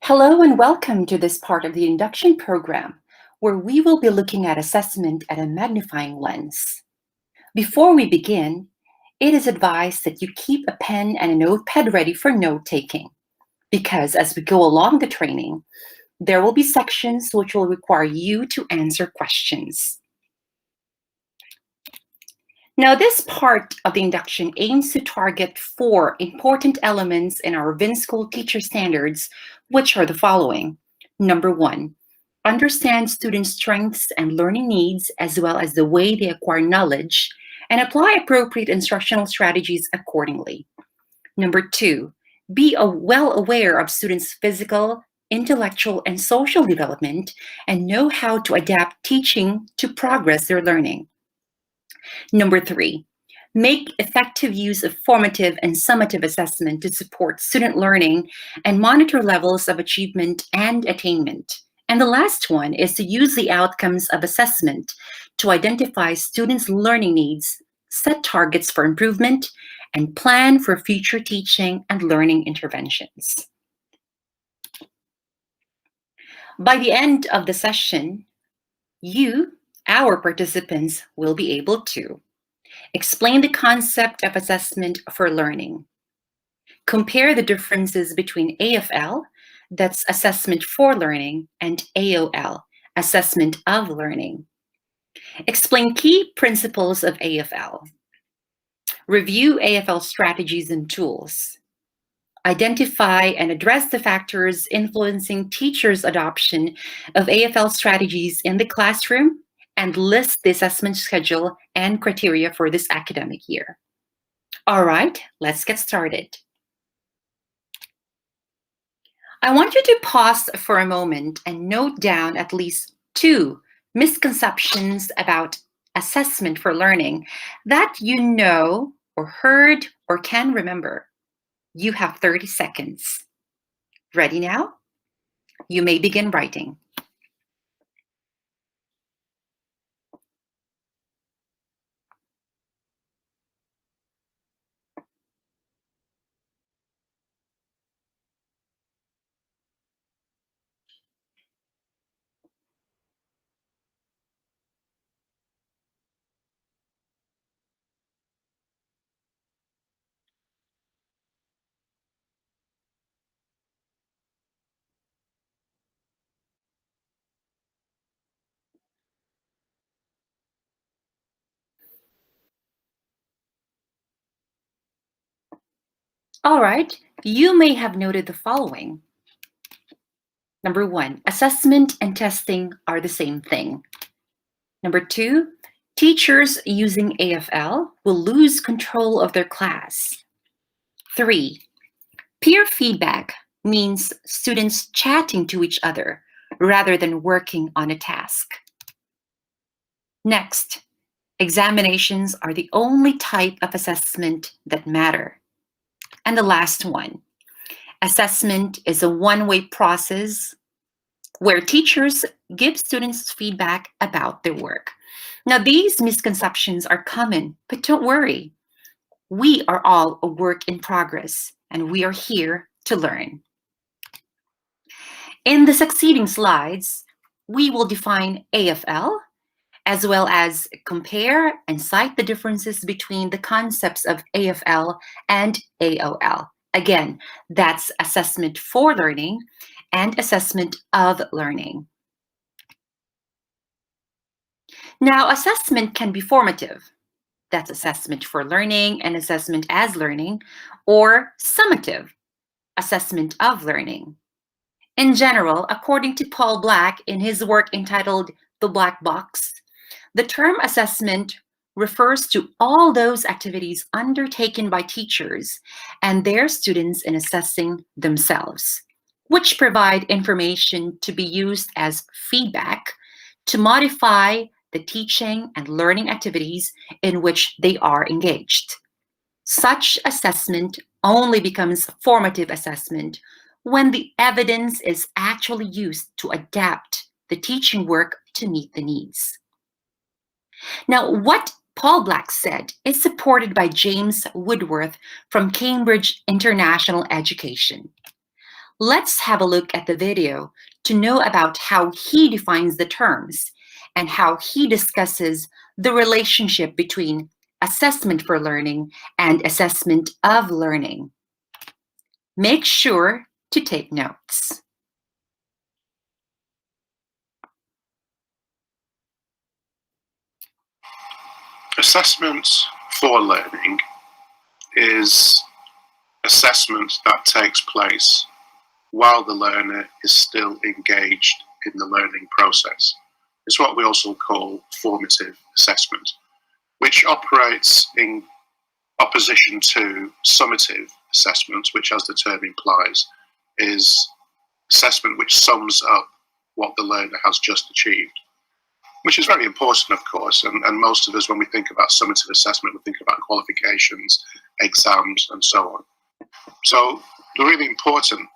Hello and welcome to this part of the induction program, where we will be looking at assessment at a magnifying lens. Before we begin, it is advised that you keep a pen and a notepad ready for note-taking, because as we go along the training, there will be sections which will require you to answer questions. Now, this part of the induction aims to target 4 important elements in our VIN School teacher standards, which are the following. Number 1, understand students' strengths and learning needs, as well as the way they acquire knowledge, and apply appropriate instructional strategies accordingly. Number 2, be well aware of students' physical, intellectual, and social development, and know how to adapt teaching to progress their learning. Number 3, make effective use of formative and summative assessment to support student learning and monitor levels of achievement and attainment. And the last one is to use the outcomes of assessment to identify students' learning needs, set targets for improvement, and plan for future teaching and learning interventions. By the end of the session, you, our participants, will be able to explain the concept of assessment for learning, compare the differences between AfL, that's assessment for learning, and AOL, assessment of learning, explain key principles of AfL, review AfL strategies and tools, identify and address the factors influencing teachers' adoption of AfL strategies in the classroom, and list the assessment schedule and criteria for this academic year. All right, let's get started. I want you to pause for a moment and note down at least 2 misconceptions about assessment for learning that you know or heard or can remember. You have 30 seconds. Ready now? You may begin writing. All right, you may have noted the following. Number 1, assessment and testing are the same thing. Number 2, teachers using AfL will lose control of their class. 3, peer feedback means students chatting to each other rather than working on a task. Next, examinations are the only type of assessment that matter. And the last one, assessment is a one-way process where teachers give students feedback about their work. Now, these misconceptions are common, but don't worry. We are all a work in progress, and we are here to learn. In the succeeding slides, we will define AfL, as well as compare and cite the differences between the concepts of AfL and AOL. Again, that's assessment for learning and assessment of learning. Now, assessment can be formative. That's assessment for learning and assessment as learning, or summative, assessment of learning. In general, according to Paul Black in his work entitled The Black Box, the term assessment refers to all those activities undertaken by teachers and their students in assessing themselves, which provide information to be used as feedback to modify the teaching and learning activities in which they are engaged. Such assessment only becomes formative assessment when the evidence is actually used to adapt the teaching work to meet the needs. Now, what Paul Black said is supported by James Woodworth from Cambridge International Education. Let's have a look at the video to know about how he defines the terms and how he discusses the relationship between assessment for learning and assessment of learning. Make sure to take notes. Assessment for learning is assessment that takes place while the learner is still engaged in the learning process. It's what we also call formative assessment, which operates in opposition to summative assessment, which, as the term implies, is assessment which sums up what the learner has just achieved, which is very important, of course. And most of us, when we think about summative assessment, we think about qualifications, exams, and so on. So the really important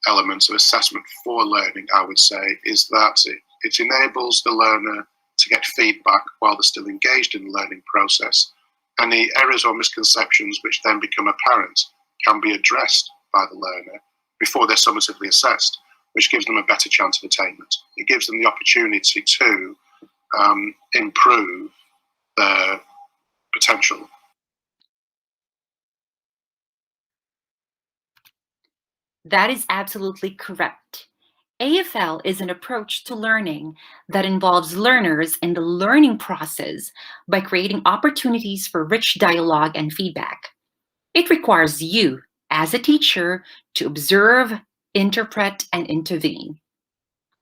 element of assessment for learning, I would say, is that it enables the learner to get feedback while they're still engaged in the learning process. Any errors or misconceptions which then become apparent can be addressed by the learner before they're summatively assessed, which gives them a better chance of attainment. It gives them the opportunity to improve their potential. That is absolutely correct. AfL is an approach to learning that involves learners in the learning process by creating opportunities for rich dialogue and feedback. It requires you, as a teacher, to observe, interpret, and intervene.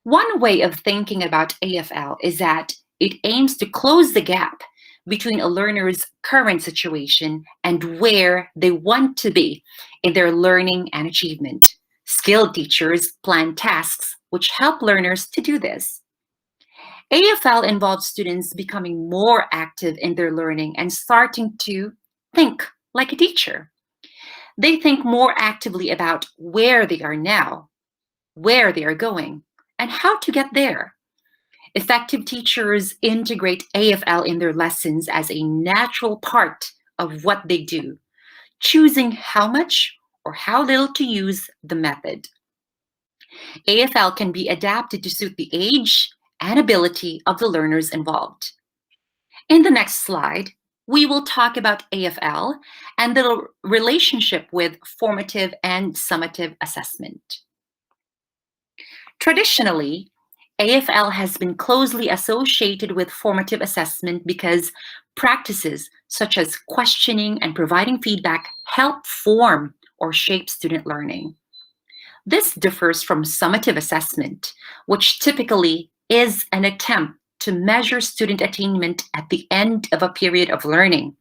One way of thinking about AfL is that it aims to close the gap between a learner's current situation and where they want to be in their learning and achievement. Skilled teachers plan tasks which help learners to do this. AfL involves students becoming more active in their learning and starting to think like a teacher. They think more actively about where they are now, where they are going, and how to get there. Effective teachers integrate AfL in their lessons as a natural part of what they do, choosing how much or how little to use the method. AfL can be adapted to suit the age and ability of the learners involved. In the next slide, we will talk about AfL and the relationship with formative and summative assessment. Traditionally, AfL has been closely associated with formative assessment because practices such as questioning and providing feedback help form or shape student learning. This differs from summative assessment, which typically is an attempt to measure student attainment at the end of a period of learning.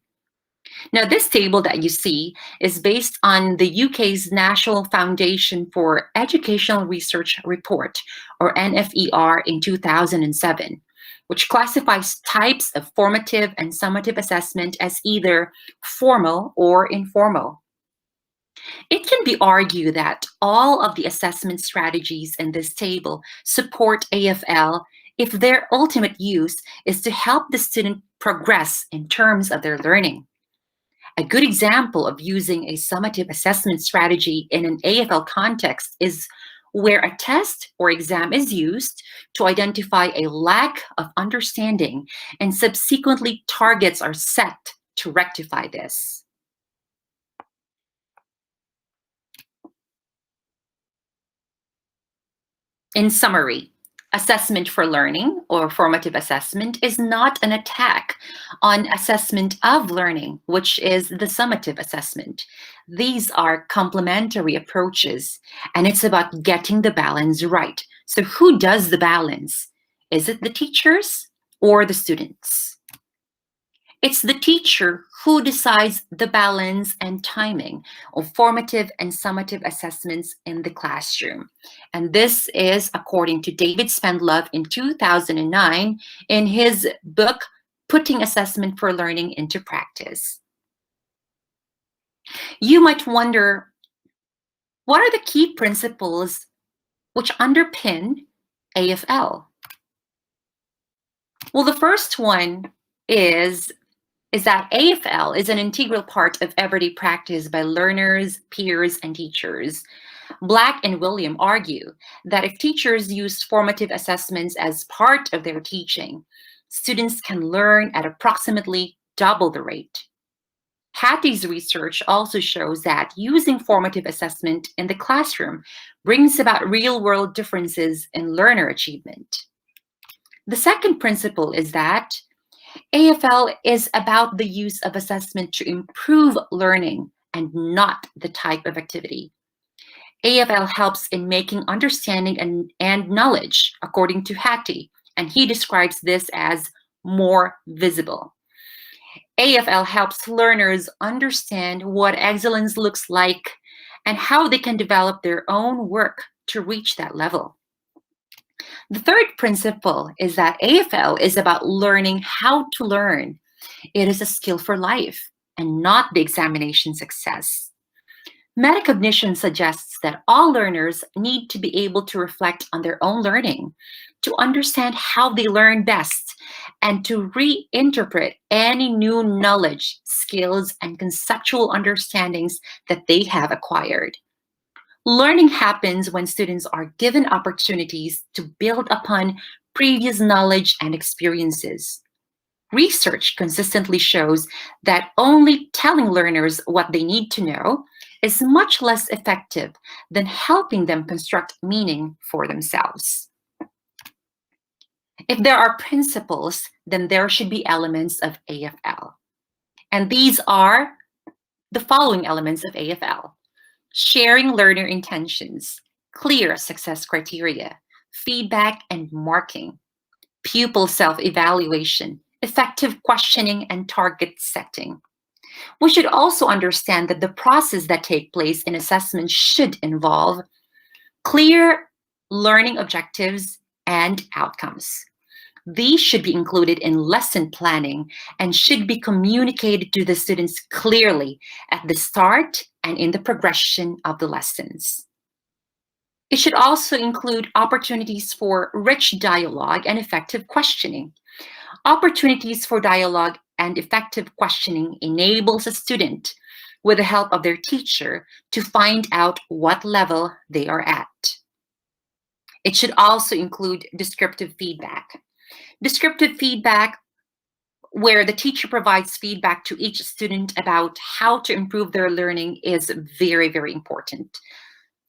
Now, this table that you see is based on the UK's National Foundation for Educational Research report, or NFER, in 2007, which classifies types of formative and summative assessment as either formal or informal. It can be argued that all of the assessment strategies in this table support AfL if their ultimate use is to help the student progress in terms of their learning. A good example of using a summative assessment strategy in an AfL context is where a test or exam is used to identify a lack of understanding and subsequently targets are set to rectify this. In summary, assessment for learning or formative assessment is not an attack on assessment of learning, which is the summative assessment. These are complementary approaches, and it's about getting the balance right. So who does the balance? Is it the teachers or the students? It's the teacher who decides the balance and timing of formative and summative assessments in the classroom. And this is according to David Spendlove in 2009 in his book, Putting Assessment for Learning into Practice. You might wonder, what are the key principles which underpin AfL? Well, the first one is that AfL is an integral part of everyday practice by learners, peers, and teachers. Black and William argue that if teachers use formative assessments as part of their teaching, students can learn at approximately double the rate. Hattie's research also shows that using formative assessment in the classroom brings about real-world differences in learner achievement. The second principle is that AfL is about the use of assessment to improve learning and not the type of activity. AfL helps in making understanding and knowledge, according to Hattie, and he describes this as more visible. AfL helps learners understand what excellence looks like and how they can develop their own work to reach that level. The third principle is that AfL is about learning how to learn. It is a skill for life and not the examination success. Metacognition suggests that all learners need to be able to reflect on their own learning, to understand how they learn best, and to reinterpret any new knowledge, skills, and conceptual understandings that they have acquired. Learning happens when students are given opportunities to build upon previous knowledge and experiences. Research consistently shows that only telling learners what they need to know is much less effective than helping them construct meaning for themselves. If there are principles, then there should be elements of AfL. And these are the following elements of AfL: sharing learner intentions, clear success criteria, feedback and marking, pupil self-evaluation, effective questioning, and target setting. We should also understand that the process that takes place in assessment should involve clear learning objectives and outcomes. These should be included in lesson planning and should be communicated to the students clearly at the start and in the progression of the lessons. It should also include opportunities for rich dialogue and effective questioning. Opportunities for dialogue and effective questioning enables a student, with the help of their teacher, to find out what level they are at. It should also include descriptive feedback. Descriptive feedback, where the teacher provides feedback to each student about how to improve their learning, is very, very important.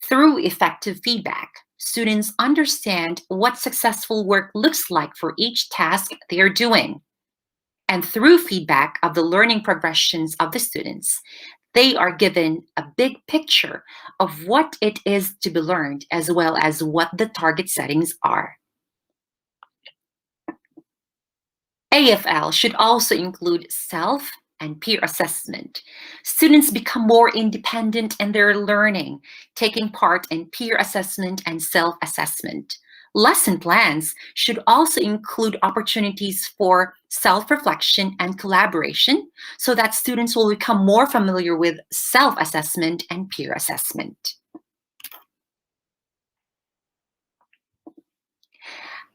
Through effective feedback, students understand what successful work looks like for each task they are doing. And through feedback of the learning progressions of the students, they are given a big picture of what it is to be learned, as well as what the target settings are. AfL should also include self and peer assessment. Students become more independent in their learning, taking part in peer assessment and self-assessment. Lesson plans should also include opportunities for self-reflection and collaboration so that students will become more familiar with self-assessment and peer assessment.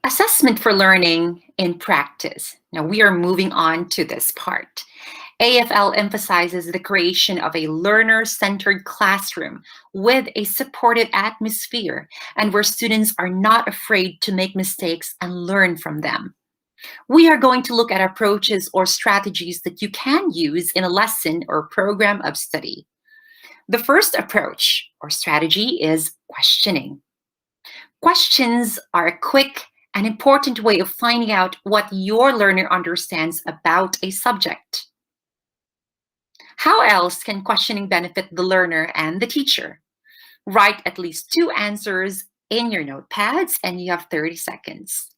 Assessment for learning in practice. Now we are moving on to this part. AfL emphasizes the creation of a learner-centered classroom with a supportive atmosphere and where students are not afraid to make mistakes and learn from them. We are going to look at approaches or strategies that you can use in a lesson or program of study. The first approach or strategy is questioning. Questions are a quick and important way of finding out what your learner understands about a subject. How else can questioning benefit the learner and the teacher? Write at least 2 answers in your notepads and you have 30 seconds.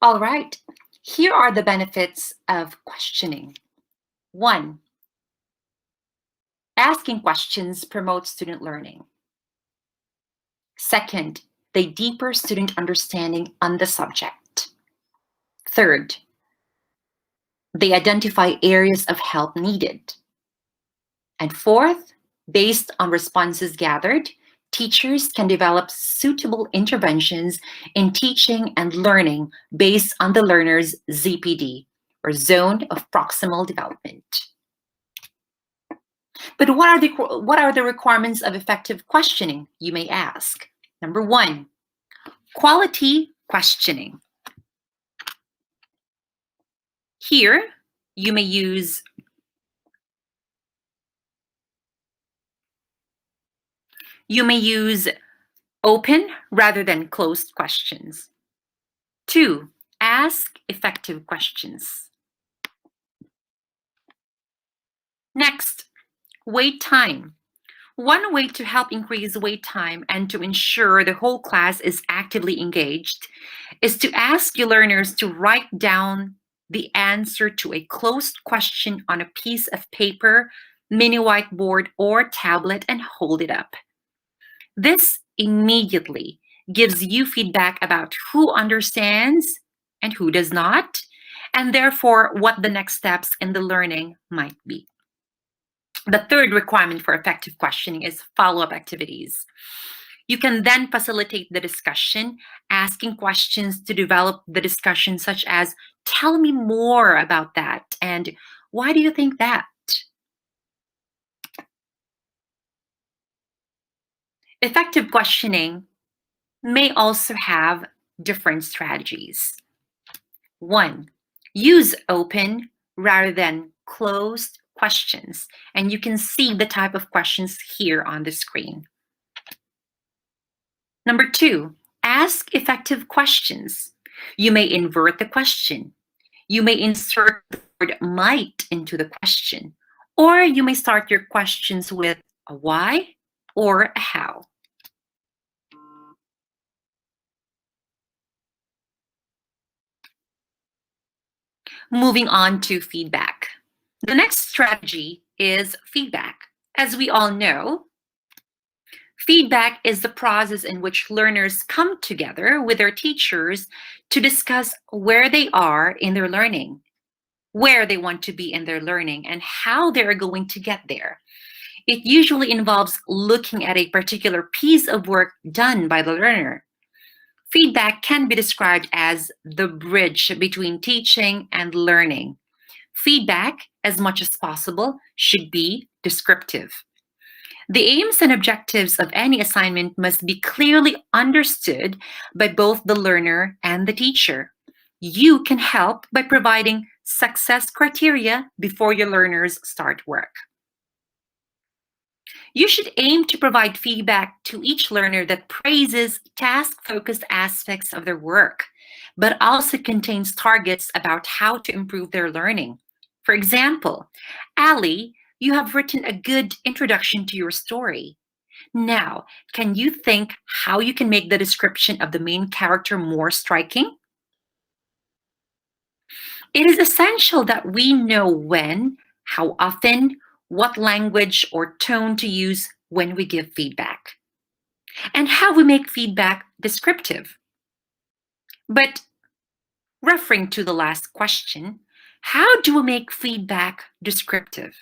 All right, here are the benefits of questioning. 1, asking questions promotes student learning. Second, they deeper student understanding on the subject. Third, they identify areas of help needed. And fourth, based on responses gathered, teachers can develop suitable interventions in teaching and learning based on the learner's ZPD, or Zone of Proximal Development. But what are the requirements of effective questioning, you may ask? Number one, quality questioning. Here, you may use open rather than closed questions. 2, ask effective questions. Next, wait time. One way to help increase wait time and to ensure the whole class is actively engaged is to ask your learners to write down the answer to a closed question on a piece of paper, mini whiteboard, or tablet and hold it up. This immediately gives you feedback about who understands and who does not, and therefore what the next steps in the learning might be. The third requirement for effective questioning is follow-up activities. You can then facilitate the discussion, asking questions to develop the discussion, such as, tell me more about that, and why do you think that? Effective questioning may also have different strategies. 1, use open rather than closed questions, and you can see the type of questions here on the screen. Number 2, ask effective questions. You may invert the question. You may insert the word might into the question, or you may start your questions with a why or a how. Moving on to feedback. The next strategy is feedback. As we all know, feedback is the process in which learners come together with their teachers to discuss where they are in their learning, where they want to be in their learning, and how they're going to get there. It usually involves looking at a particular piece of work done by the learner. Feedback can be described as the bridge between teaching and learning. Feedback, as much as possible, should be descriptive. The aims and objectives of any assignment must be clearly understood by both the learner and the teacher. You can help by providing success criteria before your learners start work. You should aim to provide feedback to each learner that praises task-focused aspects of their work, but also contains targets about how to improve their learning. For example, Ali, you have written a good introduction to your story. Now, can you think how you can make the description of the main character more striking? It is essential that we know when, how often, what language or tone to use when we give feedback, and how we make feedback descriptive. But referring to the last question, how do we make feedback descriptive?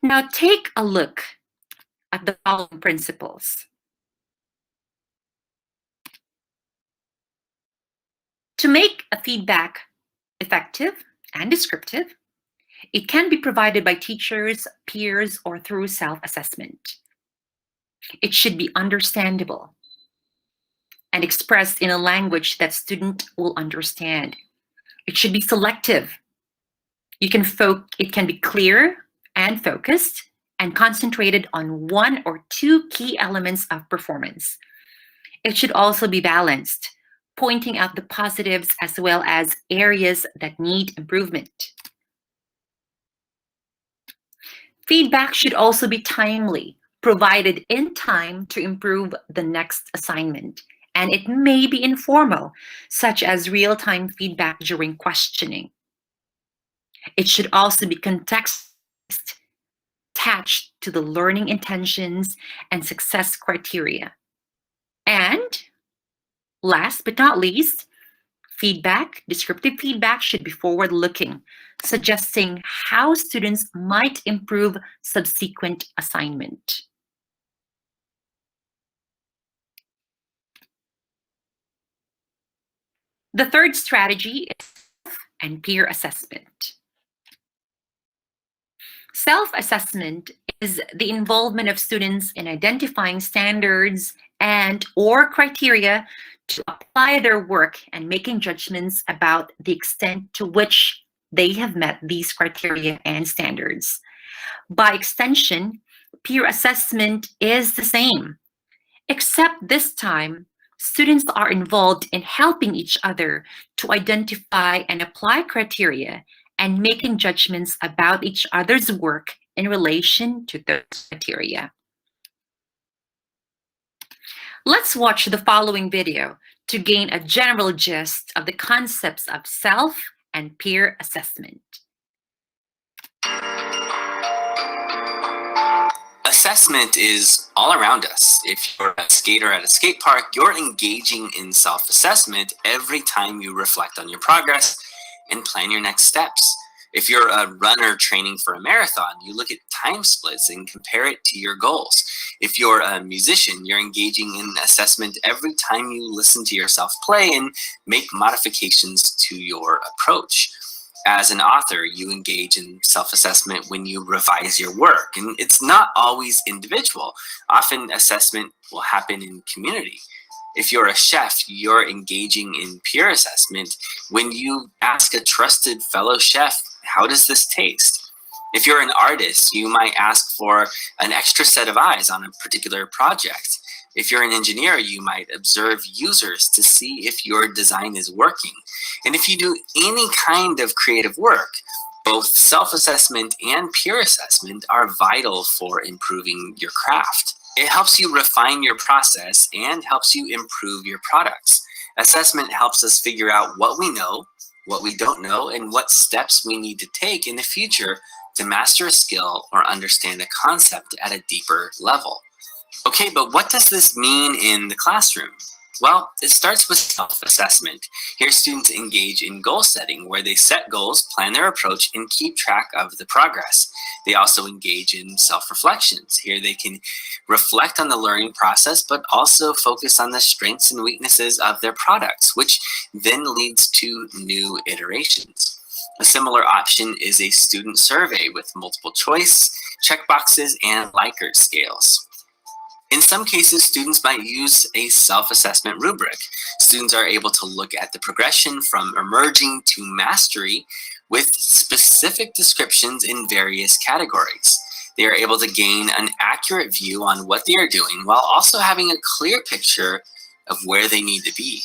Now take a look at the following principles. To make a feedback effective and descriptive, it can be provided by teachers, peers, or through self-assessment. It should be understandable and expressed in a language that student will understand. It should be selective. It can be clear and focused and concentrated on one or two key elements of performance. It should also be balanced, pointing out the positives as well as areas that need improvement. Feedback should also be timely, provided in time to improve the next assignment, and it may be informal, such as real-time feedback during questioning. It should also be context attached to the learning intentions and success criteria. And Last but not least, feedback, descriptive feedback should be forward-looking, suggesting how students might improve subsequent assignment. The third strategy is self and peer assessment. Self-assessment is the involvement of students in identifying standards and or criteria to apply their work and making judgments about the extent to which they have met these criteria and standards. By extension, peer assessment is the same, except this time, students are involved in helping each other to identify and apply criteria and making judgments about each other's work in relation to those criteria. Let's watch the following video to gain a general gist of the concepts of self and peer assessment. Assessment is all around us. If you're a skater at a skate park, you're engaging in self-assessment every time you reflect on your progress and plan your next steps. If you're a runner training for a marathon, you look at time splits and compare it to your goals. If you're a musician, you're engaging in assessment every time you listen to yourself play and make modifications to your approach. As an author, you engage in self-assessment when you revise your work, and it's not always individual. Often assessment will happen in community. If you're a chef, you're engaging in peer assessment when you ask a trusted fellow chef, how does this taste? If you're an artist, you might ask for an extra set of eyes on a particular project. If you're an engineer, you might observe users to see if your design is working. And if you do any kind of creative work, both self-assessment and peer assessment are vital for improving your craft. It helps you refine your process and helps you improve your products. Assessment helps us figure out what we know, what we don't know, and what steps we need to take in the future to master a skill or understand a concept at a deeper level. Okay, but what does this mean in the classroom? Well, it starts with self-assessment. Here, students engage in goal setting, where they set goals, plan their approach, and keep track of the progress. They also engage in self-reflections. Here, they can reflect on the learning process, but also focus on the strengths and weaknesses of their products, which then leads to new iterations. A similar option is a student survey with multiple choice, checkboxes, and Likert scales. In some cases, students might use a self-assessment rubric. Students are able to look at the progression from emerging to mastery with specific descriptions in various categories. They are able to gain an accurate view on what they are doing while also having a clear picture of where they need to be.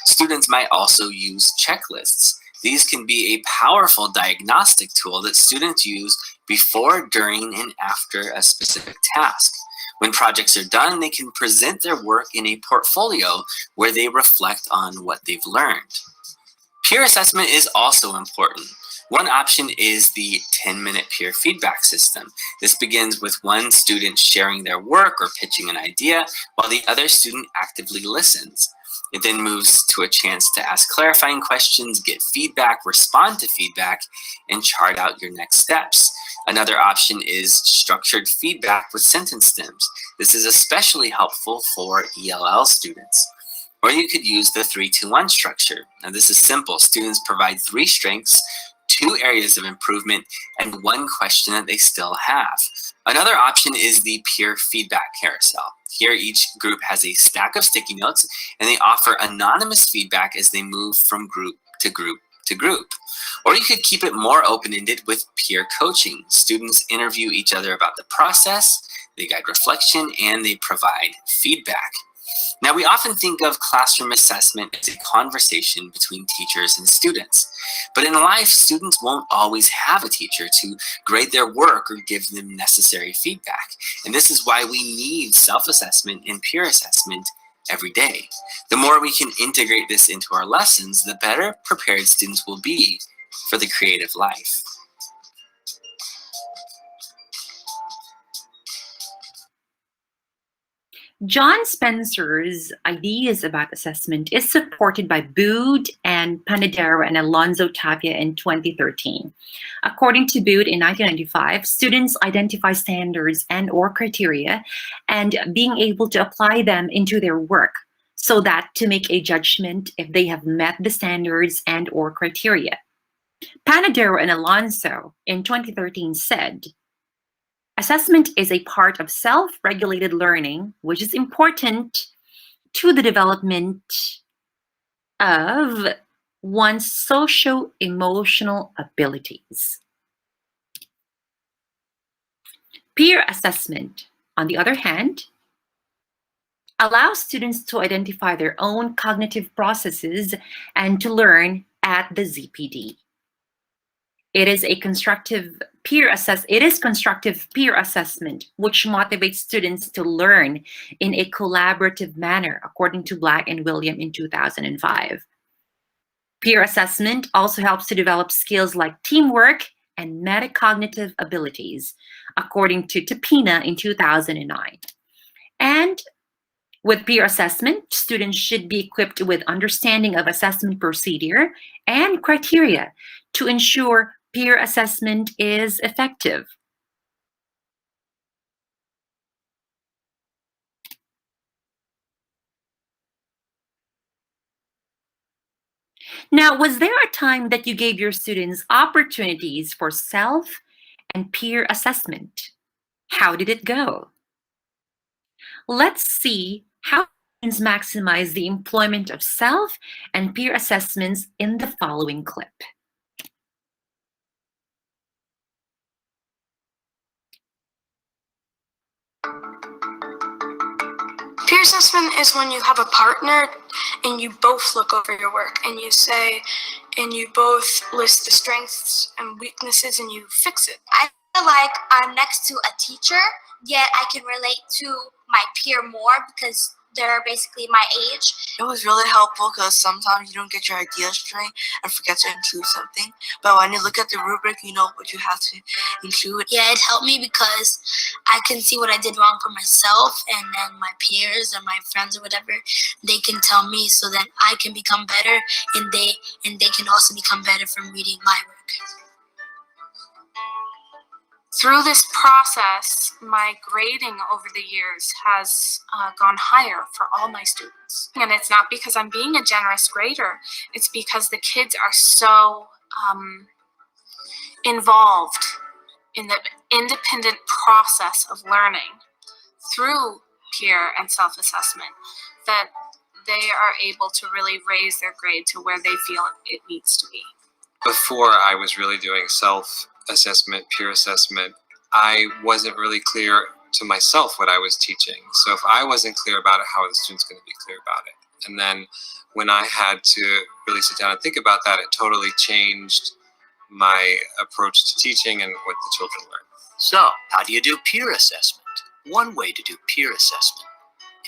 Students might also use checklists. These can be a powerful diagnostic tool that students use before, during, and after a specific task. When projects are done, they can present their work in a portfolio where they reflect on what they've learned. Peer assessment is also important. One option is the 10-minute peer feedback system. This begins with one student sharing their work or pitching an idea, while the other student actively listens. It then moves to a chance to ask clarifying questions, get feedback, respond to feedback, and chart out your next steps. Another option is structured feedback with sentence stems. This is especially helpful for ELL students. Or you could use the 3-2-1 structure. Now this is simple. Students provide 3 strengths, 2 areas of improvement, and 1 question that they still have. Another option is the peer feedback carousel. Here, each group has a stack of sticky notes, and they offer anonymous feedback as they move from group to group to group. Or you could keep it more open-ended with peer coaching. Students interview each other about the process, they guide reflection, and they provide feedback. Now, we often think of classroom assessment as a conversation between teachers and students. But in life, students won't always have a teacher to grade their work or give them necessary feedback. And this is why we need self-assessment and peer assessment every day. The more we can integrate this into our lessons, the better prepared students will be for the creative life. John Spencer's ideas about assessment is supported by Bood and Panadero and Alonzo Tapia in 2013. According to Bood in 1995, students identify standards and or criteria and being able to apply them into their work so that to make a judgment if they have met the standards and or criteria. Panadero and Alonso in 2013 said, assessment is a part of self-regulated learning, which is important to the development of one's socio-emotional abilities. Peer assessment, on the other hand, allows students to identify their own cognitive processes and to learn at the ZPD. It is constructive peer assessment, which motivates students to learn in a collaborative manner, according to Black and William in 2005. Peer assessment also helps to develop skills like teamwork and metacognitive abilities, according to Tapina in 2009. And with peer assessment, students should be equipped with understanding of assessment procedure and criteria to ensure peer assessment is effective. Now, was there a time that you gave your students opportunities for self and peer assessment? How did it go? Let's see how students maximize the employment of self and peer assessments in the following clip. Peer assessment is when you have a partner and you both look over your work and you both list the strengths and weaknesses and you fix it. I feel like I'm next to a teacher, yet I can relate to my peer more because they're basically my age. It was really helpful because sometimes you don't get your ideas straight and forget to include something. But when you look at the rubric, you know what you have to include. Yeah, it helped me because I can see what I did wrong for myself, and then my peers or my friends or whatever, they can tell me so that I can become better, and they can also become better from reading my work. Through this process, my grading over the years has gone higher for all my students. And it's not because I'm being a generous grader, it's because the kids are so involved in the independent process of learning through peer and self-assessment that they are able to really raise their grade to where they feel it needs to be. Before I was really doing self-assessment, peer assessment, I wasn't really clear to myself what I was teaching. So if I wasn't clear about it, how are the students going to be clear about it? And then when I had to really sit down and think about that, it totally changed my approach to teaching and what the children learn. So, how do you do peer assessment? One way to do peer assessment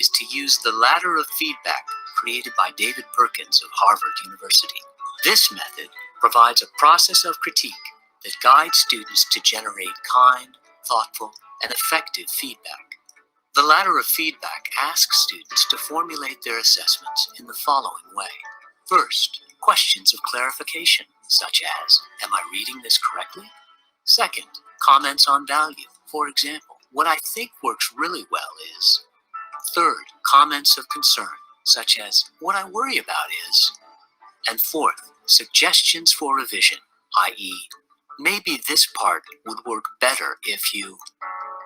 is to use the ladder of feedback created by David Perkins of Harvard University. This method provides a process of critique that guides students to generate kind, thoughtful, and effective feedback. The ladder of feedback asks students to formulate their assessments in the following way. First, questions of clarification, such as, am I reading this correctly? Second, comments on value. For example, what I think works really well is. Third, comments of concern, such as, what I worry about is. And fourth, suggestions for revision, i.e., maybe this part would work better if you.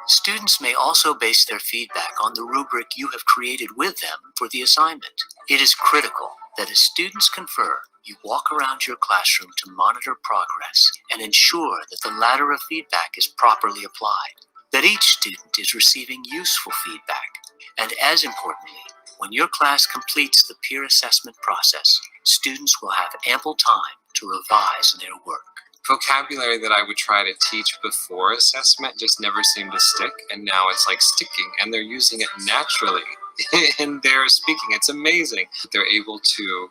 Students may also base their feedback on the rubric you have created with them for the assignment. It is critical that as students confer, you walk around your classroom to monitor progress and ensure that the ladder of feedback is properly applied, that each student is receiving useful feedback, and as importantly, when your class completes the peer assessment process, students will have ample time to revise their work. Vocabulary that I would try to teach before assessment just never seemed to stick, and now it's like sticking, and they're using it naturally in their speaking. It's amazing. They're able to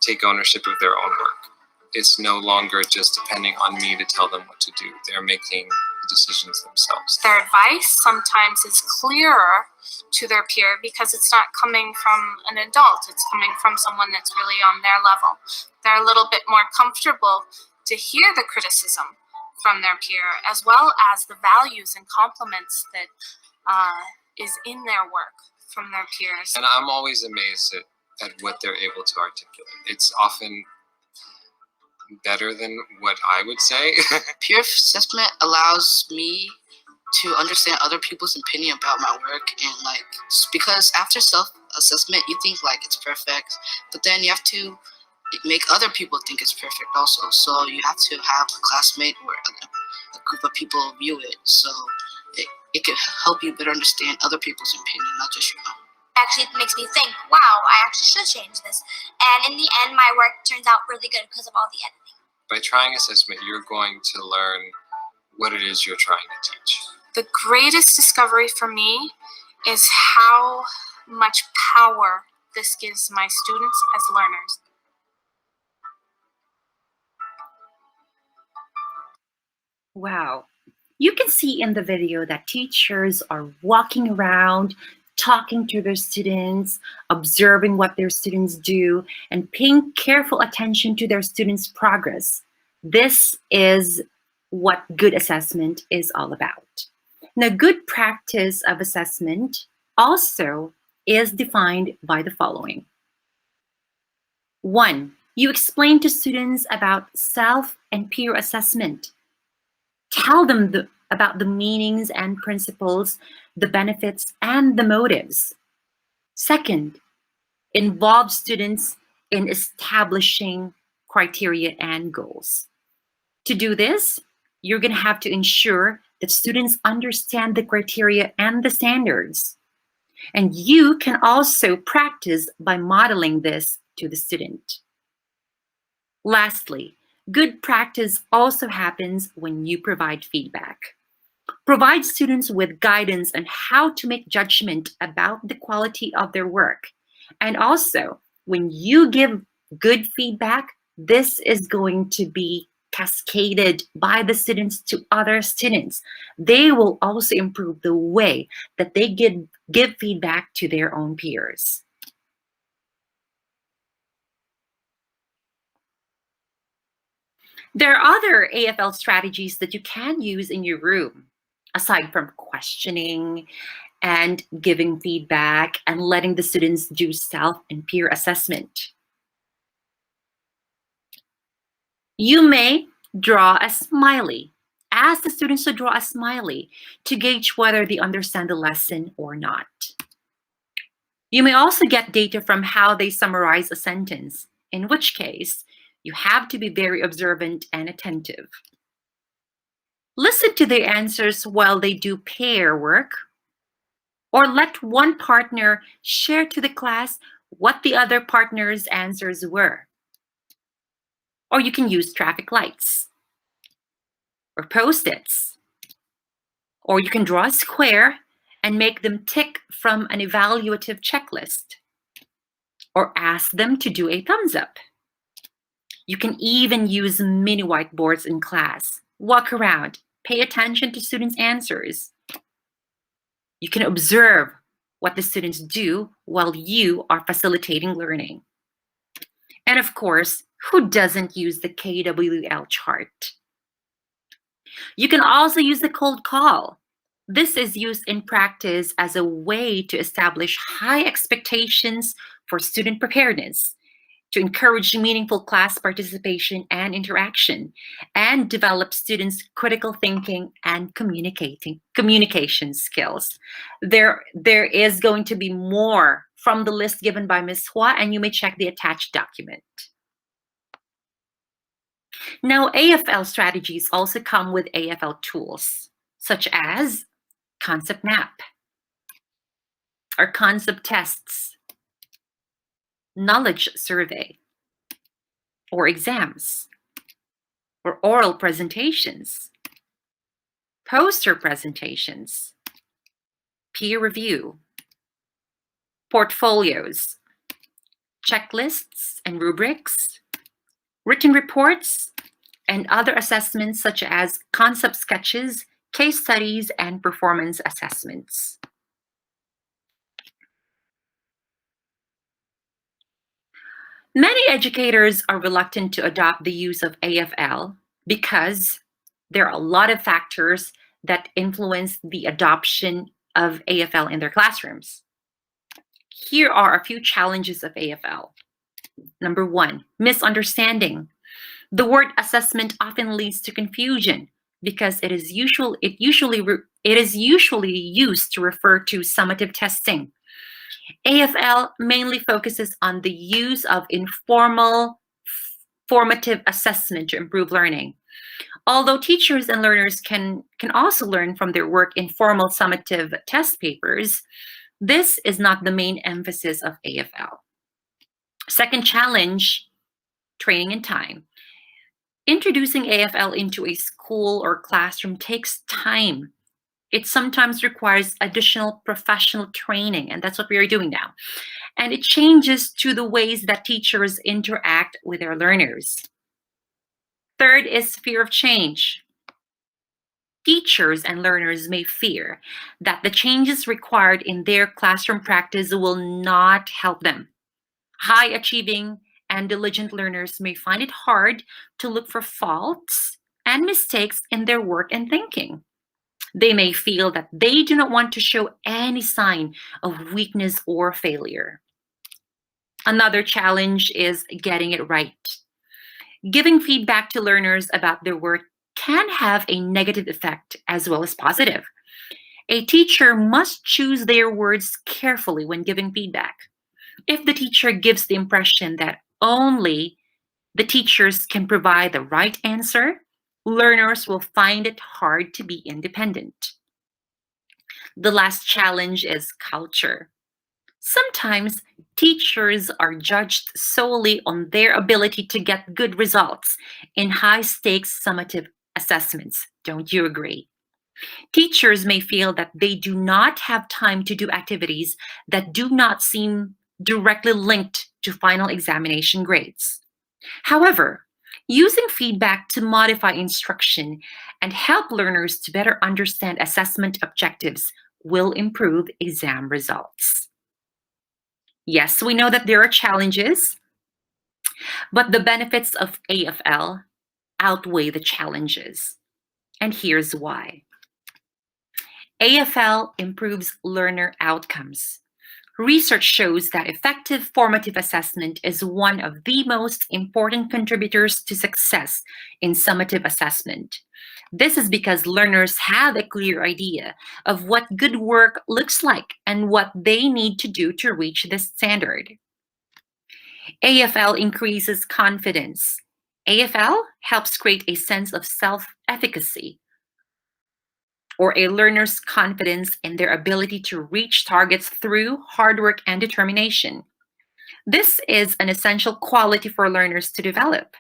take ownership of their own work. It's no longer just depending on me to tell them what to do. They're making the decisions themselves. Their advice sometimes is clearer to their peer because it's not coming from an adult, it's coming from someone that's really on their level. They're a little bit more comfortable to hear the criticism from their peer, as well as the values and compliments that is in their work from their peers. And I'm always amazed at what they're able to articulate. It's often better than what I would say. Peer assessment allows me to understand other people's opinion about my work, and because after self-assessment you think it's perfect, but then you have to make other people think it's perfect also. So you have to have a classmate or a group of people view it, so it can help you better understand other people's opinion, not just your own. Actually, it makes me think, wow, I actually should change this. And in the end, my work turns out really good because of all the editing. By trying assessment, you're going to learn what it is you're trying to teach. The greatest discovery for me is how much power this gives my students as learners. Wow. You can see in the video that teachers are walking around, talking to their students, observing what their students do, and paying careful attention to their students' progress. This is what good assessment is all about. Now, good practice of assessment also is defined by the following. 1, you explain to students about self and peer assessment. Tell them about the meanings and principles, the benefits and the motives. 2, involve students in establishing criteria and goals. To do this, you're going to have to ensure that students understand the criteria and the standards. And you can also practice by modeling this to the student. Lastly, good practice also happens when you provide feedback. Provide students with guidance on how to make judgment about the quality of their work. And also, when you give good feedback, this is going to be cascaded by the students to other students. They will also improve the way that they give feedback to their own peers. There are other AfL strategies that you can use in your room, aside from questioning and giving feedback and letting the students do self and peer assessment. You may draw a smiley. Ask the students to draw a smiley to gauge whether they understand the lesson or not. You may also get data from how they summarize a sentence, in which case you have to be very observant and attentive. Listen to their answers while they do pair work, or let one partner share to the class what the other partner's answers were. Or you can use traffic lights, or post-its, or you can draw a square and make them tick from an evaluative checklist, or ask them to do a thumbs up. You can even use mini whiteboards in class. Walk around, pay attention to students' answers. You can observe what the students do while you are facilitating learning. And of course, who doesn't use the KWL chart? You can also use the cold call. This is used in practice as a way to establish high expectations for student preparedness, to encourage meaningful class participation and interaction, and develop students' critical thinking and communication skills. There is going to be more from the list given by Ms. Hua, and you may check the attached document. Now, AfL strategies also come with AfL tools, such as concept map, or concept tests, knowledge survey, or exams, or oral presentations, poster presentations, peer review, portfolios, checklists and rubrics, written reports, and other assessments such as concept sketches, case studies, and performance assessments. Many educators are reluctant to adopt the use of AFL because there are a lot of factors that influence the adoption of AFL in their classrooms. Here are a few challenges of AFL. Number one, misunderstanding. The word assessment often leads to confusion because it is usually used to refer to summative testing. AFL mainly focuses on the use of informal formative assessment to improve learning. Although teachers and learners can also learn from their work in formal summative test papers, this is not the main emphasis of AFL. Second challenge, training and time. Introducing AFL into a school or classroom takes time. It sometimes requires additional professional training, and that's what we are doing now. And it changes to the ways that teachers interact with their learners. Third is fear of change. Teachers and learners may fear that the changes required in their classroom practice will not help them. High achieving and diligent learners may find it hard to look for faults and mistakes in their work and thinking. They may feel that they do not want to show any sign of weakness or failure. Another challenge is getting it right. Giving feedback to learners about their work can have a negative effect as well as positive. A teacher must choose their words carefully when giving feedback. If the teacher gives the impression that only the teachers can provide the right answer, learners will find it hard to be independent. The last challenge is culture. Sometimes teachers are judged solely on their ability to get good results in high-stakes summative assessments. Don't you agree? Teachers may feel that they do not have time to do activities that do not seem directly linked to final examination grades. However, using feedback to modify instruction and help learners to better understand assessment objectives will improve exam results. Yes, we know that there are challenges, but the benefits of AFL outweigh the challenges. And here's why. AFL improves learner outcomes. Research shows that effective formative assessment is one of the most important contributors to success in summative assessment. This is because learners have a clear idea of what good work looks like and what they need to do to reach this standard. AFL increases confidence. AFL helps create a sense of self-efficacy, or a learner's confidence in their ability to reach targets through hard work and determination. This is an essential quality for learners to develop.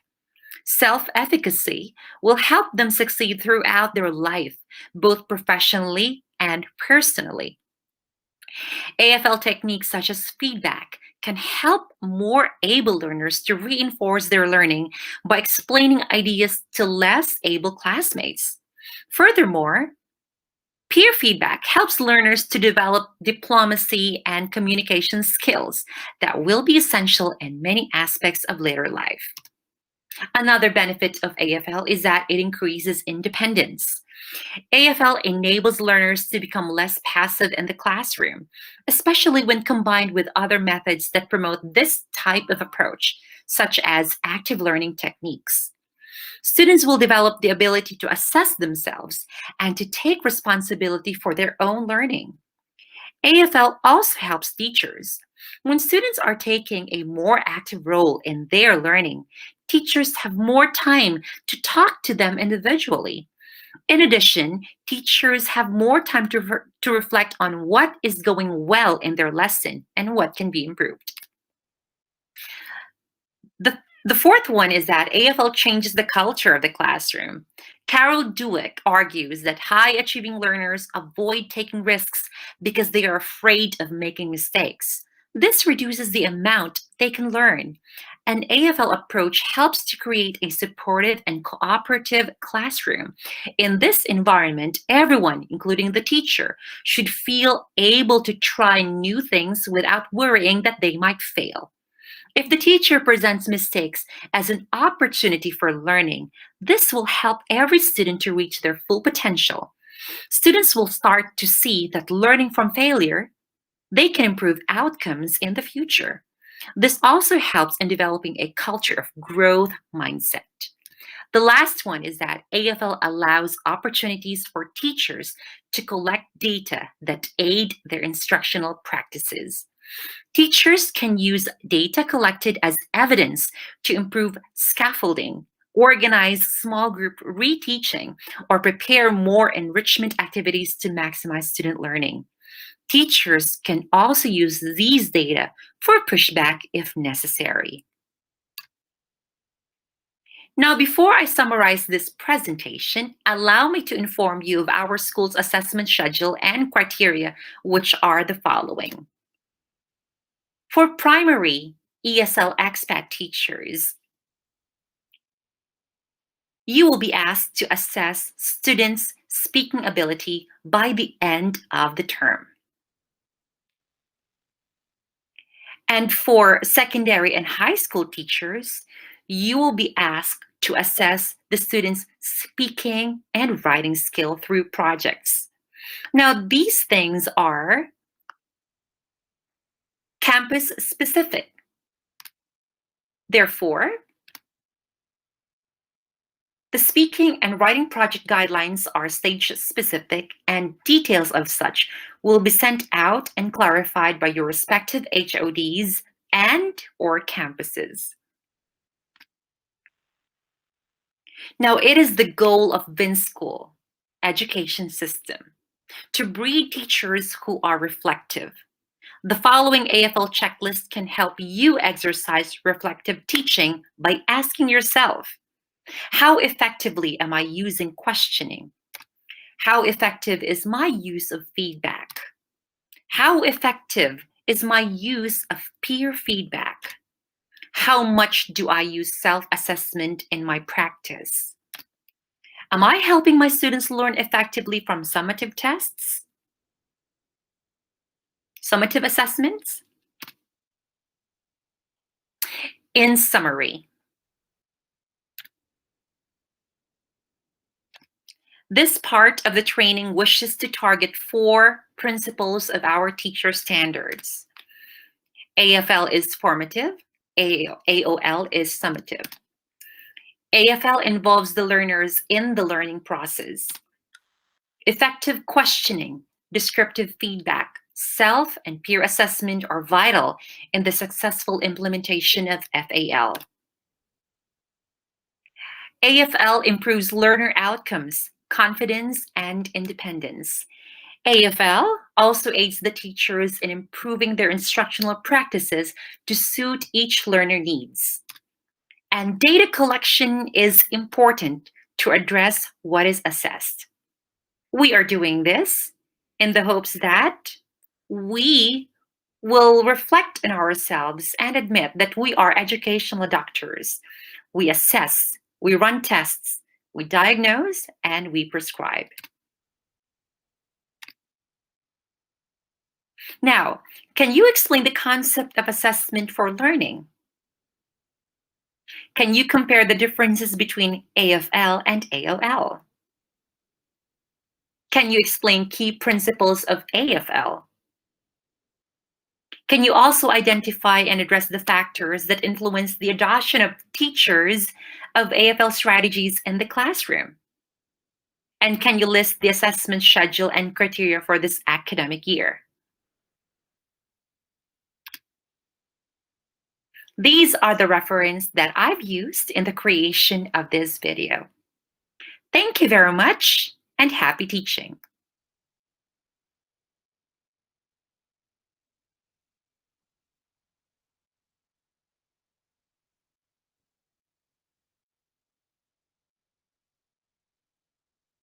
Self-efficacy will help them succeed throughout their life, both professionally and personally. AFL techniques such as feedback can help more able learners to reinforce their learning by explaining ideas to less able classmates. Furthermore, peer feedback helps learners to develop diplomacy and communication skills that will be essential in many aspects of later life. Another benefit of AFL is that it increases independence. AFL enables learners to become less passive in the classroom, especially when combined with other methods that promote this type of approach, such as active learning techniques. Students will develop the ability to assess themselves and to take responsibility for their own learning. AFL also helps teachers. When students are taking a more active role in their learning, teachers have more time to talk to them individually. In addition, teachers have more time to reflect on what is going well in their lesson and what can be improved. The fourth one is that AFL changes the culture of the classroom. Carol Dweck argues that high-achieving learners avoid taking risks because they are afraid of making mistakes. This reduces the amount they can learn. An AfL approach helps to create a supportive and cooperative classroom. In this environment, everyone, including the teacher, should feel able to try new things without worrying that they might fail. If the teacher presents mistakes as an opportunity for learning, this will help every student to reach their full potential. Students will start to see that learning from failure, they can improve outcomes in the future. This also helps in developing a culture of growth mindset. The last one is that AfL allows opportunities for teachers to collect data that aid their instructional practices. Teachers can use data collected as evidence to improve scaffolding, organize small group reteaching, or prepare more enrichment activities to maximize student learning. Teachers can also use these data for pushback if necessary. Now, before I summarize this presentation, allow me to inform you of our school's assessment schedule and criteria, which are the following. For primary ESL expat teachers, you will be asked to assess students' speaking ability by the end of the term. And for secondary and high school teachers, you will be asked to assess the students' speaking and writing skill through projects. Now, these things are campus specific. Therefore, the speaking and writing project guidelines are stage specific, and details of such will be sent out and clarified by your respective HODs and/or campuses. Now, it is the goal of VinSchool education system to breed teachers who are reflective. The following AfL checklist can help you exercise reflective teaching by asking yourself, how effectively am I using questioning? How effective is my use of feedback? How effective is my use of peer feedback? How much do I use self-assessment in my practice? Am I helping my students learn effectively from summative tests? Summative assessments? In summary, this part of the training wishes to target 4 principles of our teacher standards. AfL is formative, AOL is summative. AfL involves the learners in the learning process. Effective questioning, descriptive feedback, self and peer assessment are vital in the successful implementation of FAL. AfL improves learner outcomes, confidence, and independence. AfL also aids the teachers in improving their instructional practices to suit each learner needs. And data collection is important to address what is assessed. We are doing this in the hopes that we will reflect on ourselves and admit that we are educational doctors. We assess, we run tests, we diagnose, and we prescribe. Now, can you explain the concept of assessment for learning? Can you compare the differences between AfL and AOL? Can you explain key principles of AfL? Can you also identify and address the factors that influence the adoption of teachers of AfL strategies in the classroom? And can you list the assessment schedule and criteria for this academic year? These are the references that I've used in the creation of this video. Thank you very much and happy teaching.